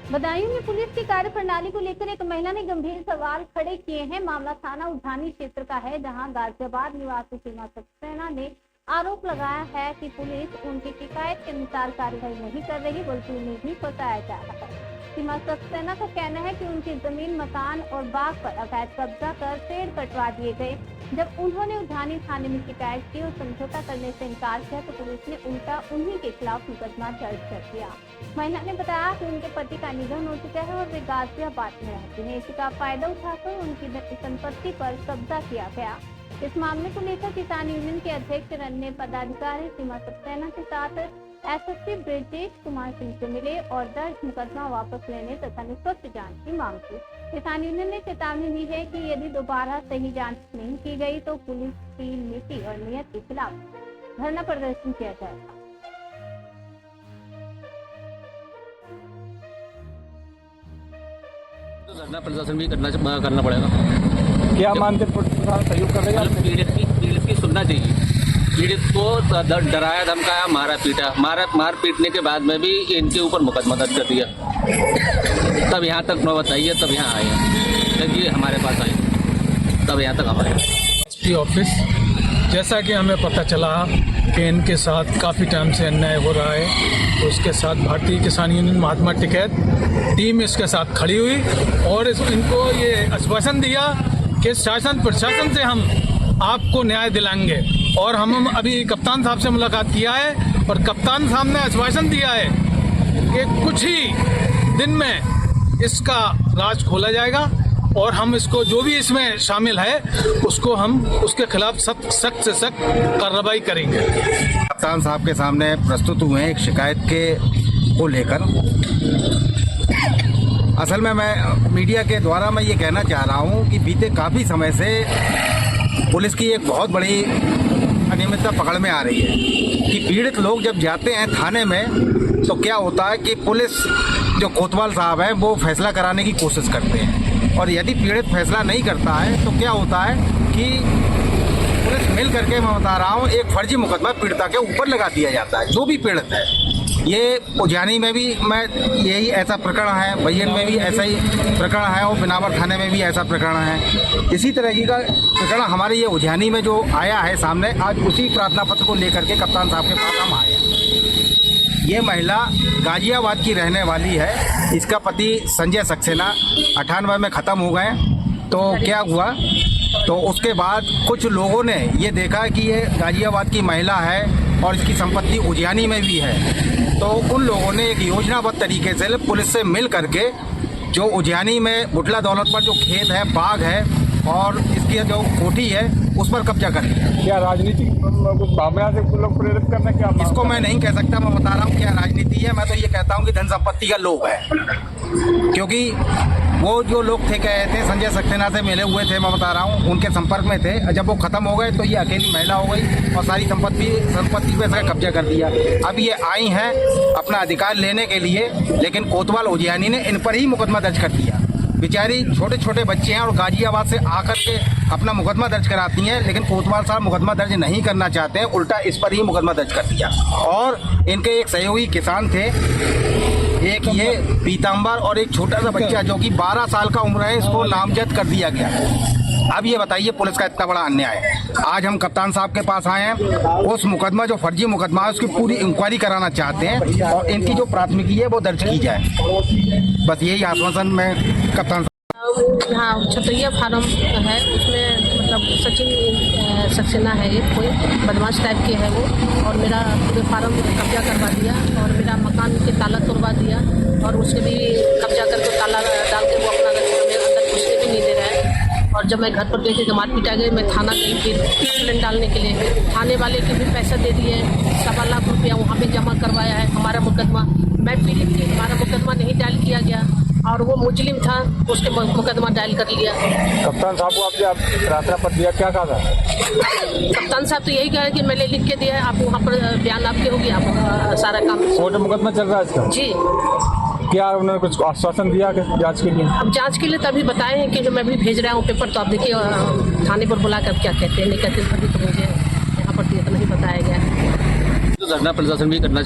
बदायूं में पुलिस की कार्यप्रणाली को लेकर एक महिला ने गंभीर सवाल खड़े किए हैं। मामला थाना उठानी क्षेत्र का है, जहां गाजियाबाद निवासी सीमा सक्सेना ने आरोप लगाया है कि पुलिस उनकी शिकायत के अनुसार कार्रवाई नहीं कर रही, बल्कि उन्हें भी फंसाया जा रहा है। सीमा सक्सेना का कहना है कि उनकी जमीन, मकान और बाग पर अवैध कब्जा कर पेड़ कटवा दिए गए। जब उन्होंने उठानी थाने में शिकायत की और समझौता करने से इनकार किया तो पुलिस ने उल्टा उन्हीं के खिलाफ मुकदमा दर्ज कर दिया। महिला ने बताया कि उनके पति का निधन हो चुका है और वे गाजियाबाद में रहती हैं। इसी का फायदा उठाकर उनकी संपत्ति पर कब्जा किया गया। इस मामले को लेकर किसान यूनियन के अध्यक्ष और अन्य पदाधिकारी सीमा सक्सेना के साथ एसएसपी ब्रजेश कुमार सिंह से मिले और दर्ज मुकदमा वापस लेने तथा निष्पक्ष जांच की मांग की। किसान यूनियन ने चेतावनी दी है कि यदि दोबारा सही जांच नहीं की गई तो पुलिस की नीति और नीयत के खिलाफ धरना प्रदर्शन किया जाएगा। तो धरना प्रदर्शन भी करना पड़ेगा। क्या मानते सहयोग कर रहे हैं? पीड़ित की सुनना चाहिए। पीड़ित को डराया, धमकाया, मारा पीटा, मार पीटने के बाद में भी इनके ऊपर मुकदमा दर्ज कर दिया। तब यहाँ तक नौबत आई है, तब यहाँ आए हैं, जब ये हमारे पास आए तब यहाँ तक हमारे एसपी ऑफिस, जैसा कि हमें पता चला कि इनके साथ काफ़ी टाइम से अन्याय हो रहा है, तो उसके साथ भारतीय किसान यूनियन महात्मा टिकैत टीम इसके साथ खड़ी हुई और इनको ये आश्वासन दिया कि शासन प्रशासन से हम आपको न्याय दिलाएंगे। और हम अभी कप्तान साहब से मुलाकात किया है और कप्तान साहब ने आश्वासन दिया है कि कुछ ही दिन में इसका राज खोला जाएगा और हम इसको जो भी इसमें शामिल है उसको हम उसके खिलाफ सख्त से सख्त कार्रवाई करेंगे। कप्तान साहब के सामने प्रस्तुत हुए एक शिकायत को लेकर असल में मैं मीडिया के द्वारा मैं ये कहना चाह रहा हूँ कि बीते काफ़ी समय से पुलिस की एक बहुत बड़ी अनियमितता पकड़ में आ रही है कि पीड़ित लोग जब जाते हैं थाने में तो क्या होता है कि पुलिस जो कोतवाल साहब है वो फैसला कराने की कोशिश करते हैं, और यदि पीड़ित फैसला नहीं करता है तो क्या होता है कि पुलिस मिल करके, मैं बता रहा हूँ, एक फर्जी मुकदमा पीड़िता के ऊपर लगा दिया जाता है। जो भी पीड़ित है, ये उजानी में भी मैं यही ऐसा प्रकरण है, बयन में भी ऐसा ही प्रकरण है और बिनावर थाने में भी ऐसा प्रकरण है। इसी तरह की का प्रकरण हमारे ये उजानी में जो आया है सामने, आज उसी प्रार्थना पत्र को लेकर के कप्तान साहब के पास हम आए हैं। ये महिला गाजियाबाद की रहने वाली है। इसका पति संजय सक्सेना 98 में ख़त्म हो गए। तो क्या हुआ, तो उसके बाद कुछ लोगों ने ये देखा कि ये गाजियाबाद की महिला है और इसकी संपत्ति उजियानी में भी है, तो उन लोगों ने एक योजनाबद्ध तरीके से पुलिस से मिल करके जो उजियानी में बुटला दौलत पर जो खेत है, बाग है और इसकी जो कोठी है उस पर कब्जा कर लिया। क्या राजनीतिक भावना से लोग प्रेरित करना? क्या इसको मैं नहीं कह सकता, मैं बता रहा हूँ क्या राजनीति है। मैं तो ये कहता हूँ कि धन संपत्ति का लोभ है, क्योंकि वो जो लोग थे कहे थे संजय सक्सेना से मिले हुए थे, मैं बता रहा हूँ, उनके संपर्क में थे। जब वो खत्म हो गए तो ये अकेली महिला हो गई और सारी संपत्ति पे इसका कब्जा कर दिया। अब ये आई हैं अपना अधिकार लेने के लिए, लेकिन कोतवाल उजियानी ने इन पर ही मुकदमा दर्ज कर दिया। बेचारी छोटे छोटे बच्चे हैं और गाजियाबाद से आकर के अपना मुकदमा दर्ज कराती हैं, लेकिन कोतवाल साहब मुकदमा दर्ज नहीं करना चाहते हैं, उल्टा इस पर ही मुकदमा दर्ज कर दिया। और इनके एक सहयोगी किसान थे, एक ये पीताम्बर और एक छोटा सा बच्चा जो कि 12 साल का उम्र है, इसको नामजद कर दिया गया। अब ये बताइए पुलिस का इतना बड़ा अन्याय है। आज हम कप्तान साहब के पास आए हैं, उस मुकदमा जो फर्जी मुकदमा है उसकी पूरी इंक्वायरी कराना चाहते हैं और इनकी जो प्राथमिकी है वो दर्ज की जाए। बस यही आश्वासन में कप्तान हाँ, छतैया फार्म है, उसमें मतलब सचिन सक्सेना है, एक कोई बदमाश टाइप के है वो, और मेरा पूरे फार्म कब्जा करवा दिया और मेरा मकान के ताला तोड़वा दिया और उसके भी कब्जा करके ताला डाल के वो अपना मेरे अंदर घुसने भी नहीं दे रहा है। और जब मैं घर पर गई थी तो मार पीटा गई। मैं थाना गई फिर कंप्लेंट डालने के लिए, थाने वाले के भी पैसे दे दिए, 7 लाख रुपया वहाँ पे जमा करवाया है। हमारा मुकदमा, मैं पीड़ित थी, हमारा मुकदमा नहीं डायल किया गया और वो मुजरिम था, उसके मुकदमा डायल कर लिया। कप्तान साहब को आपने प्रार्थना पत्र दिया, क्या कहा था? कप्तान साहब तो यही कहा कि मैंने लिख के दिया है, आप वहाँ पर बयान आपके होगी, आप सारा काम। कोर्ट में मुकदमा चल रहा है इसका? जी। क्या उन्होंने कुछ आश्वासन दिया जांच के लिए? अब जांच के लिए तभी बताए हैं कि जो मैं भी भेज रहा हूँ पेपर, तो आप देखिए थाने पर बुला कर क्या कहते हैं, नहीं कहते, तभी तो मुझे यहाँ पर तो नहीं बताया गया है। धरना प्रदर्शन भी करना